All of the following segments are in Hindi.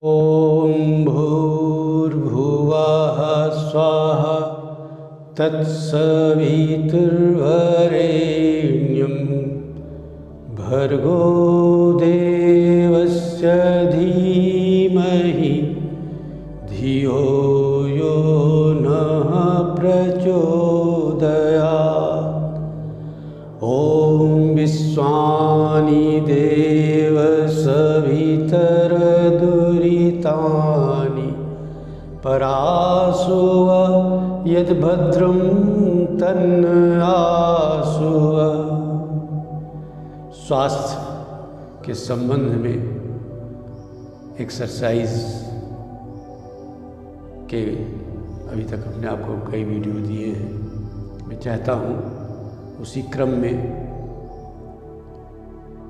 ॐ भूर्भुवः स्वः तत्सवितुर्वरेण्यं भर्गो देवस्य धीमहि धियो यो नः प्रचोदयात्। ॐ विश्वानि देव सवितरदुरितानि परासुव यद्भद्रं तन्नासुव। स्वास्थ्य के संबंध में एक्सरसाइज के अभी तक अपने आपको कई वीडियो दिए हैं। मैं चाहता हूँ उसी क्रम में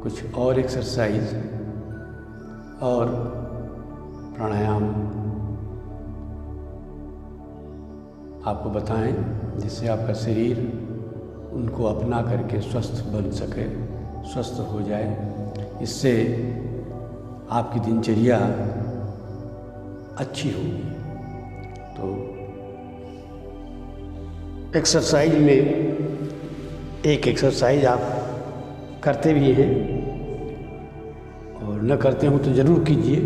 कुछ और एक्सरसाइज और प्राणायाम आपको बताएं, जिससे आपका शरीर उनको अपना करके स्वस्थ बन सके, स्वस्थ हो जाए। इससे आपकी दिनचर्या अच्छी होगी। तो एक्सरसाइज में एक एक्सरसाइज आप करते भी हैं और न करते हो तो ज़रूर कीजिए।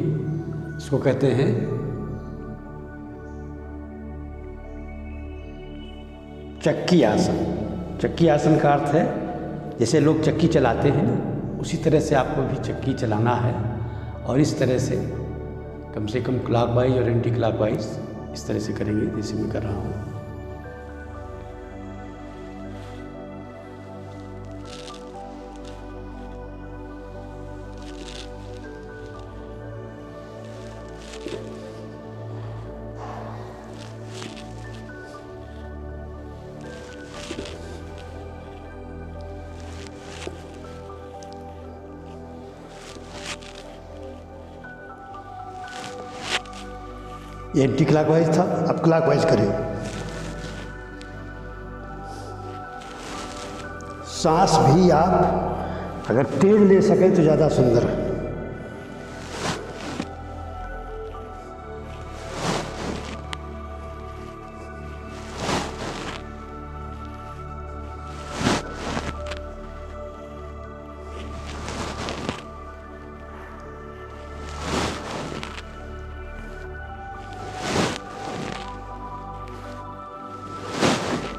इसको कहते हैं चक्की आसन। चक्की आसन का अर्थ है जैसे लोग चक्की चलाते हैं ना, उसी तरह से आपको भी चक्की चलाना है। और इस तरह से कम क्लॉकवाइज और एंटी क्लॉकवाइज इस तरह से करेंगे जैसे मैं कर रहा हूँ। ये एंटी क्लॉकवाइज था, अब क्लॉकवाइज करें। सांस भी आप अगर तेज ले सकें तो ज़्यादा सुंदर है।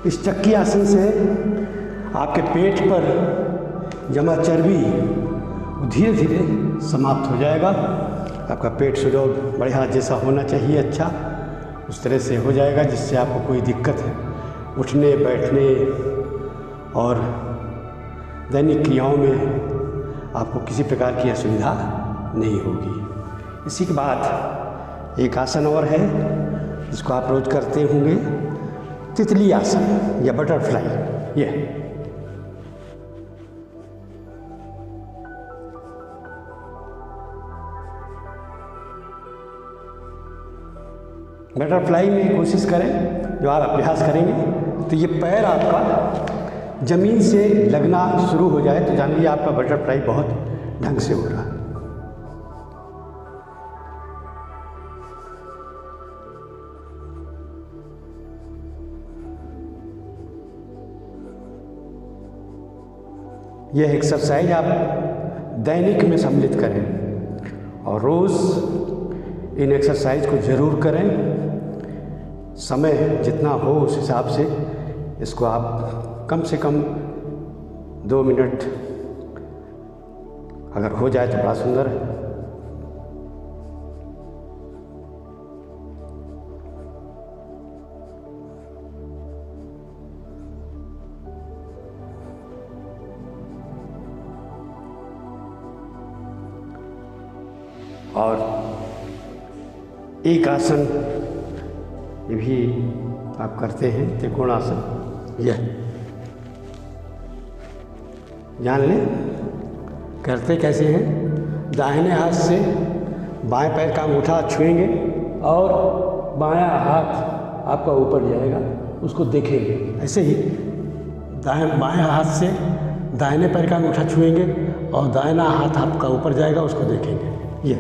इस चक्की आसन से आपके पेट पर जमा चर्बी धीरे धीरे समाप्त हो जाएगा। आपका पेट सुडौल बढ़िया जैसा होना चाहिए, अच्छा उस तरह से हो जाएगा, जिससे आपको कोई दिक्कत है उठने बैठने और दैनिक क्रियाओं में आपको किसी प्रकार की असुविधा नहीं होगी। इसी के बाद एक आसन और है जिसको आप रोज करते होंगे, तितली आसन या बटरफ्लाई। ये बटरफ्लाई में कोशिश करें, जो आप अभ्यास करेंगे तो ये पैर आपका जमीन से लगना शुरू हो जाए तो जानिए आपका बटरफ्लाई बहुत ढंग से हो रहा है। यह एक्सरसाइज आप दैनिक में सम्मिलित करें और रोज़ इन एक्सरसाइज को ज़रूर करें। समय जितना हो उस हिसाब से इसको आप कम से कम 2 मिनट अगर हो जाए तो बड़ा सुंदर है। और एक आसन ये भी आप करते हैं, त्रिकोणासन। यह जान लें करते कैसे हैं। दाहिने हाथ से बाएं पैर का अंगूठा छुएंगे और बायां हाथ आपका ऊपर जाएगा, उसको देखेंगे। ऐसे ही बाएं हाथ से दाहिने पैर का अंगूठा छुएंगे और दाहिना हाथ आपका ऊपर जाएगा, उसको देखेंगे। ये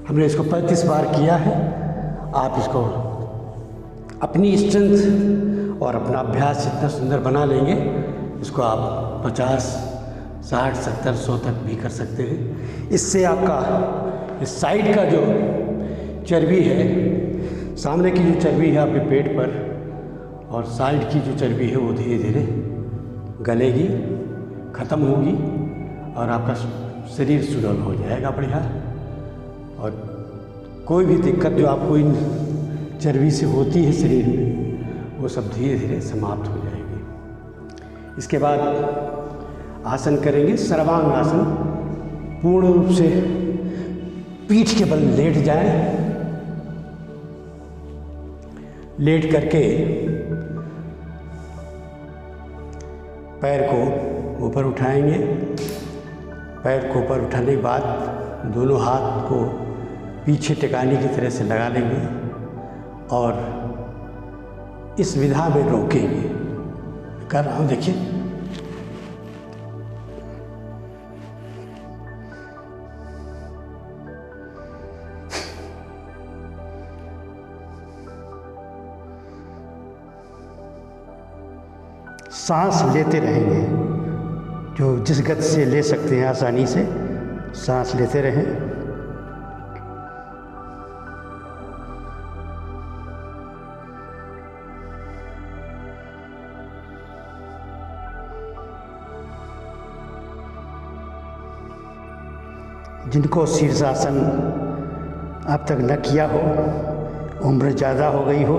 हमने इसको 35 बार किया है। आप इसको अपनी स्ट्रेंथ और अपना अभ्यास इतना सुंदर बना लेंगे, इसको आप 50, 60, 70, 100 तक भी कर सकते हैं। इससे आपका इस साइड का जो चर्बी है, सामने की जो चर्बी है आपके पेट पर और साइड की जो चर्बी है वो धीरे धीरे गलेगी, ख़त्म होगी और आपका शरीर सुडौल हो जाएगा बढ़िया। और कोई भी दिक्कत जो आपको इन चर्बी से होती है शरीर में, वो सब धीरे धीरे समाप्त हो जाएगी। इसके बाद आसन करेंगे सर्वांग आसन। पूर्ण रूप से पीठ के बल लेट जाएं। लेट करके पैर को ऊपर उठाएंगे। पैर को ऊपर उठाने के बाद दोनों हाथ को पीछे टिकाने की तरह से लगा लेंगे और इस विधा में रोकेंगे। कर रहा हूँ, देखिए। सांस लेते रहेंगे, जो जिस गति से ले सकते हैं आसानी से सांस लेते रहें। जिनको शीर्षासन अब तक न किया हो, उम्र ज़्यादा हो गई हो,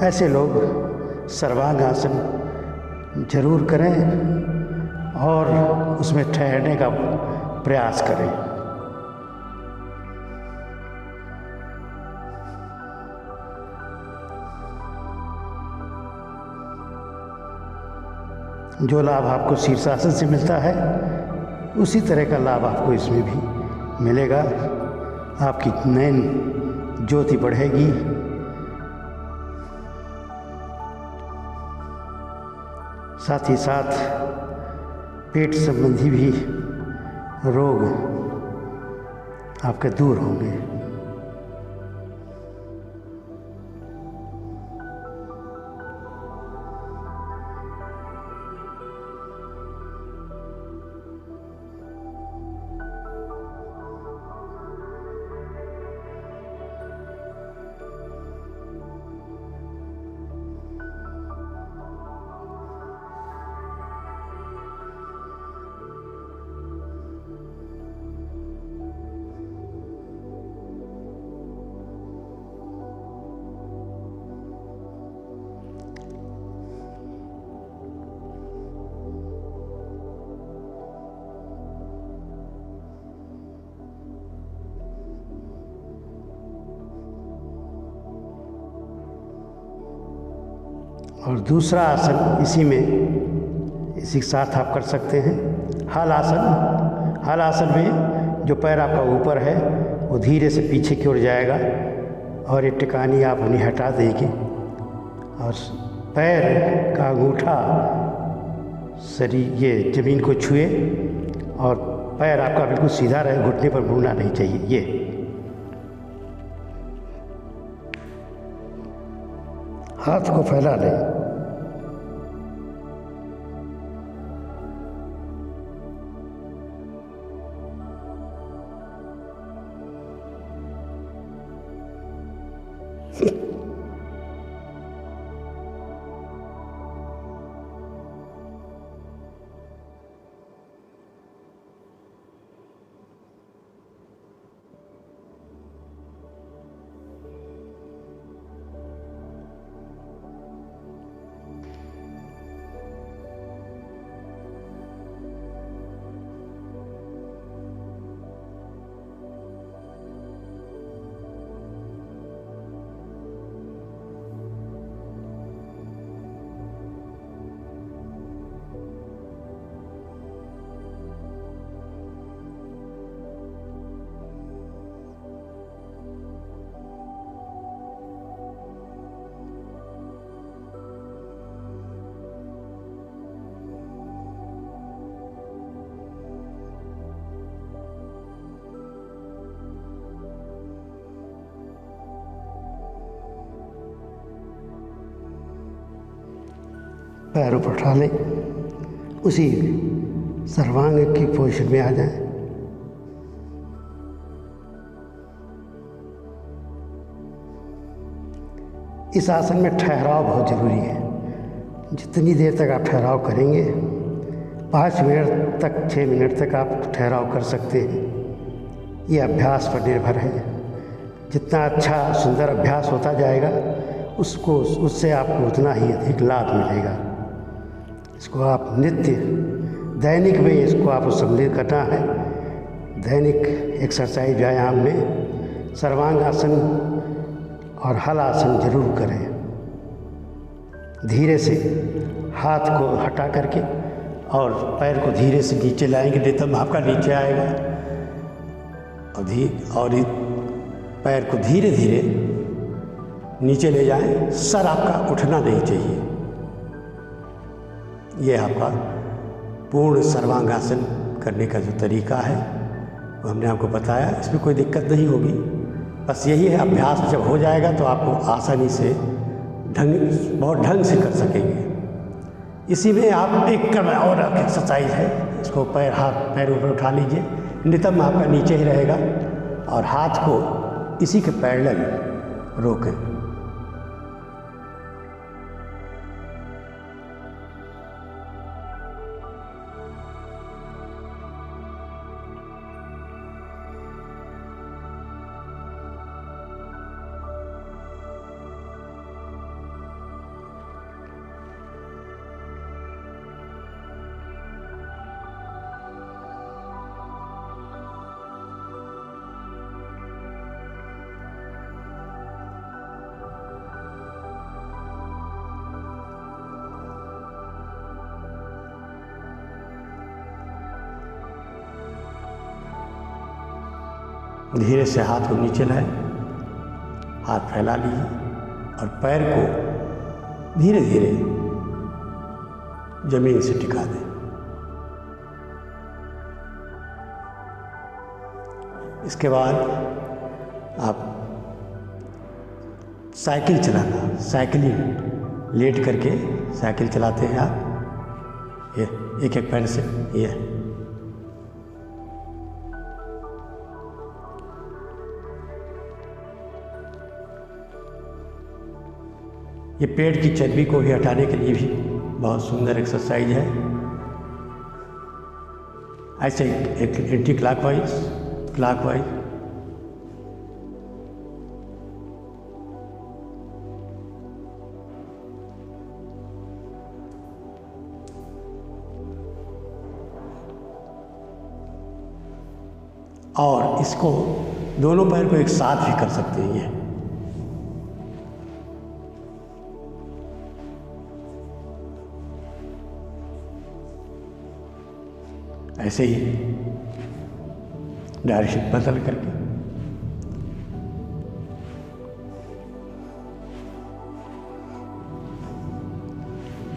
ऐसे लोग सर्वांग आसन जरूर करें और उसमें ठहरने का प्रयास करें। जो लाभ आपको शीर्षासन से मिलता है, उसी तरह का लाभ आपको इसमें भी मिलेगा। आपकी नयन ज्योति बढ़ेगी। साथ ही साथ पेट संबंधी भी रोग आपके दूर होंगे। और दूसरा आसन इसी के साथ आप कर सकते हैं, हल आसन। हल आसन में जो पैर आपका ऊपर है वो धीरे से पीछे की ओर जाएगा और ये टिकानी आप उन्हें हटा देंगे और पैर का अंगूठा शरीर ये ज़मीन को छुए और पैर आपका बिल्कुल सीधा रहे, घुटने पर मुड़ना नहीं चाहिए। ये हाथ को फैला लें। पैरों पर उठा लें, उसी सर्वांग की पोजीशन में आ जाएं। इस आसन में ठहराव बहुत ज़रूरी है। जितनी देर तक आप ठहराव करेंगे, 5 मिनट तक 6 मिनट तक आप ठहराव कर सकते हैं। ये अभ्यास पर निर्भर है। जितना अच्छा सुंदर अभ्यास होता जाएगा उससे आपको उतना ही अधिक लाभ मिलेगा। इसको आप नित्य दैनिक में इसको आपको सम्मिलित करना है। दैनिक एक्सरसाइज व्यायाम में सर्वांग आसन और हल आसन जरूर करें। धीरे से हाथ को हटा करके और पैर को धीरे से नीचे लाएंगे, नितंब आपका नीचे आएगा और पैर को धीरे धीरे नीचे ले जाएं। सर आपका उठना नहीं चाहिए। ये आपका पूर्ण सर्वांगासन करने का जो तरीका है वो हमने आपको बताया। इसमें कोई दिक्कत नहीं होगी। बस यही है, अभ्यास जब हो जाएगा तो आपको आसानी से बहुत ढंग से कर सकेंगे। इसी में आप एक और एक्सरसाइज है, इसको पैरों पर उठा लीजिए, नितंब आपका नीचे ही रहेगा और हाथ को इसी के पैरेलल रोकें। धीरे से हाथ को नीचे लाएं, हाथ फैला लीजिए और पैर को धीरे धीरे जमीन से टिका दें। इसके बाद आप साइकिल चलाना, साइकिलिंग लेट करके साइकिल चलाते हैं आप, ये एक एक पैर से ये पेट की चर्बी को भी हटाने के लिए भी बहुत सुंदर एक्सरसाइज है। ऐसे एक एंटी क्लॉकवाइज, क्लॉकवाइज, और इसको दोनों पैर को एक साथ भी कर सकते हैं। ये ऐसे ही डायरेक्शन बदल करके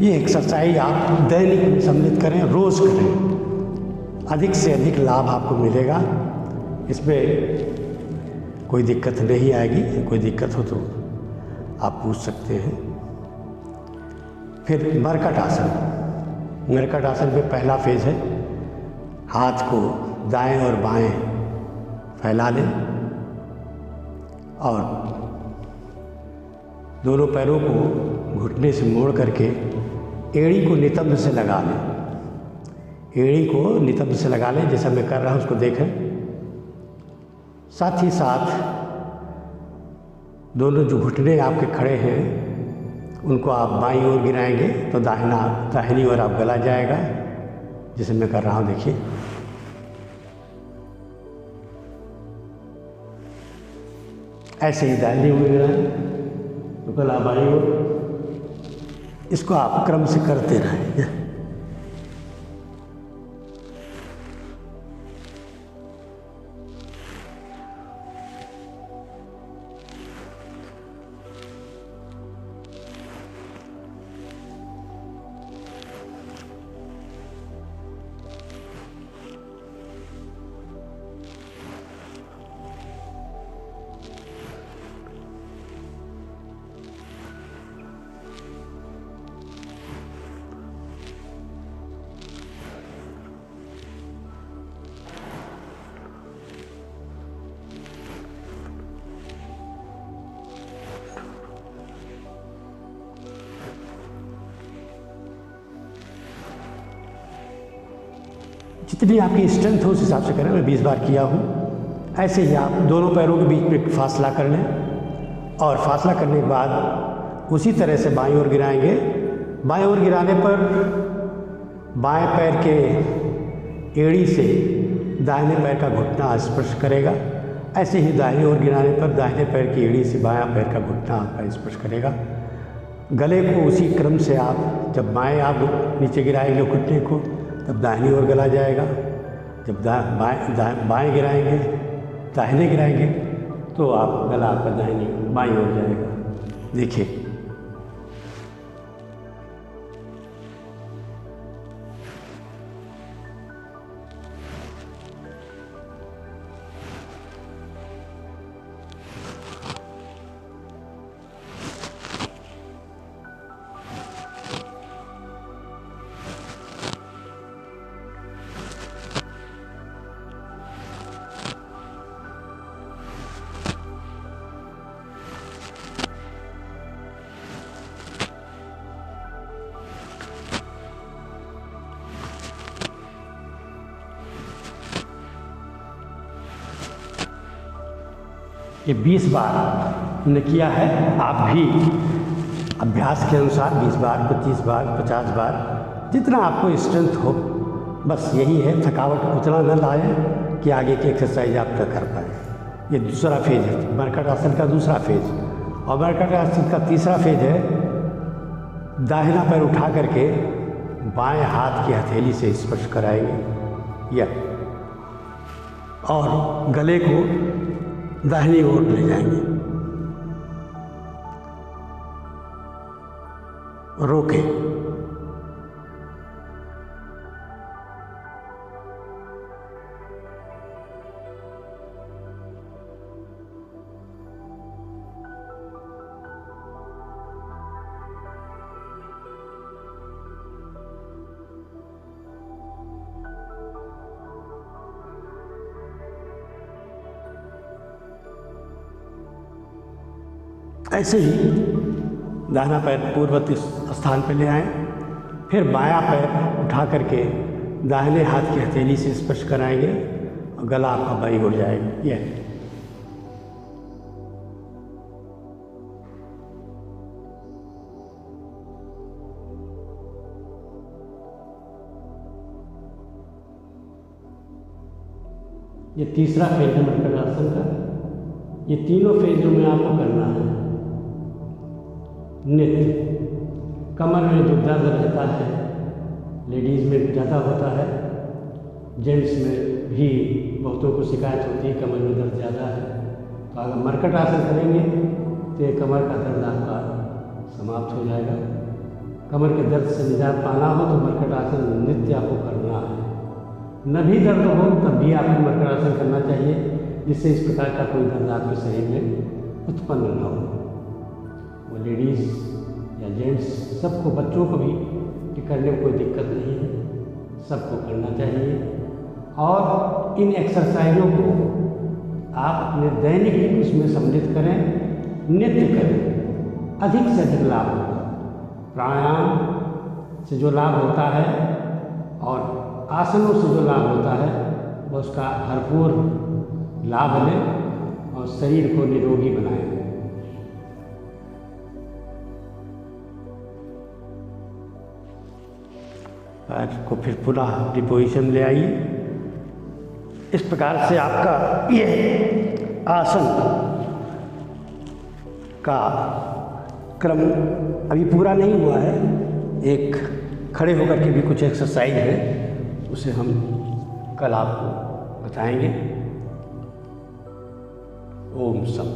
ये एक्सरसाइज आप दैनिक सम्मिलित करें, रोज करें, अधिक से अधिक लाभ आपको मिलेगा। इसमें कोई दिक्कत नहीं आएगी। कोई दिक्कत हो तो आप पूछ सकते हैं। फिर मरकट आसन। मरकट आसन में पहला फेज है, हाथ को दाएं और बाएं फैला लें और दोनों पैरों को घुटने से मोड़ करके एड़ी को नितंब से लगा लें। एड़ी को नितंब से लगा लें, जैसा मैं कर रहा हूँ उसको देखें। साथ ही साथ दोनों जो घुटने आपके खड़े हैं उनको आप बाईं ओर गिराएंगे तो दाहिनी ओर आप गला जाएगा, जैसे मैं कर रहा हूँ देखिए। ऐसे ही दाहिनी ओर गिराएं तो गला बाईं ओर। इसको आप क्रम से करते रहें। जितनी आपकी स्ट्रेंथ हो उस हिसाब से करें। मैं 20 बार किया हूँ। ऐसे ही आप दोनों पैरों के बीच में फासला कर लें और फासला करने के बाद उसी तरह से बाईं ओर गिराएंगे। बाईं ओर गिराने पर बाएं पैर के एड़ी से दाहिने पैर का घुटना स्पर्श करेगा। ऐसे ही दाहिनी ओर गिराने पर दाहिने पैर की एड़ी से बायां पैर का घुटना आपका स्पर्श करेगा। गले को उसी क्रम से आप जब बाएं आप नीचे गिराएंगे घुटने को, तब दाहिनी ओर गला जाएगा। जब बाएं गिराएंगे, दाहिने गिराएंगे, तो आप गला आपका दाहिनी बाईं ओर जाएगा। देखिए, ये 20 बार हमने किया है। आप भी अभ्यास के अनुसार 20 बार, 25 बार, 50 बार, जितना आपको स्ट्रेंथ हो। बस यही है, थकावट उतना न लाए कि आगे की एक्सरसाइज आप न कर पाए। ये दूसरा फेज है मरकट आसन का, दूसरा फेज। और मरकट आसन का तीसरा फेज है दाहिना पैर उठा करके बाएं हाथ की हथेली से स्पर्श कराएंगे या और गले को दाहिनी ओर ले जाएंगे। रोके, ऐसे ही दाहिना पैर पूर्ववर्ती स्थान पर ले आएं। फिर बायां पैर उठा करके दाहिने हाथ की हथेली से स्पर्श कराएंगे और गला आपका बाईं ओर जाएगा। यह ये तीसरा फेज है मरकट आसन का। ये तीनों फेजों में आपको करना है। नृत्य, कमर में जो दर्द रहता है लेडीज़ में ज़्यादा होता है, जेंट्स में भी बहुतों को शिकायत होती है कमर में दर्द ज़्यादा है। तो अगर मरकट आसन करेंगे तो ये कमर का दर्द आपका समाप्त हो जाएगा। कमर के दर्द से निजात पाना हो तो मरकट आसन नृत्य आपको करना है। न भी दर्द हो तब भी आपको मरकट आसन करना चाहिए, जिससे इस प्रकार का कोई दर्द आपके शरीर में उत्पन्न न हो। वो लेडीज़ या जेंट्स सबको, बच्चों को भी ये करने में कोई दिक्कत नहीं है, सबको करना चाहिए। और इन एक्सरसाइजों को आप अपने दैनिक उसमें सम्मिलित करें, नित्य करें, अधिक से अधिक लाभ होगा। प्राणायाम से जो लाभ होता है और आसनों से जो लाभ होता है वो उसका भरपूर लाभ लें और शरीर को निरोगी बनाएं। पैर को फिर पुनः अपनी पोजीशन ले आइए। इस प्रकार से आपका ये आसन का क्रम अभी पूरा नहीं हुआ है। एक खड़े होकर के भी कुछ एक्सरसाइज है, उसे हम कल आपको बताएंगे। ओम सम।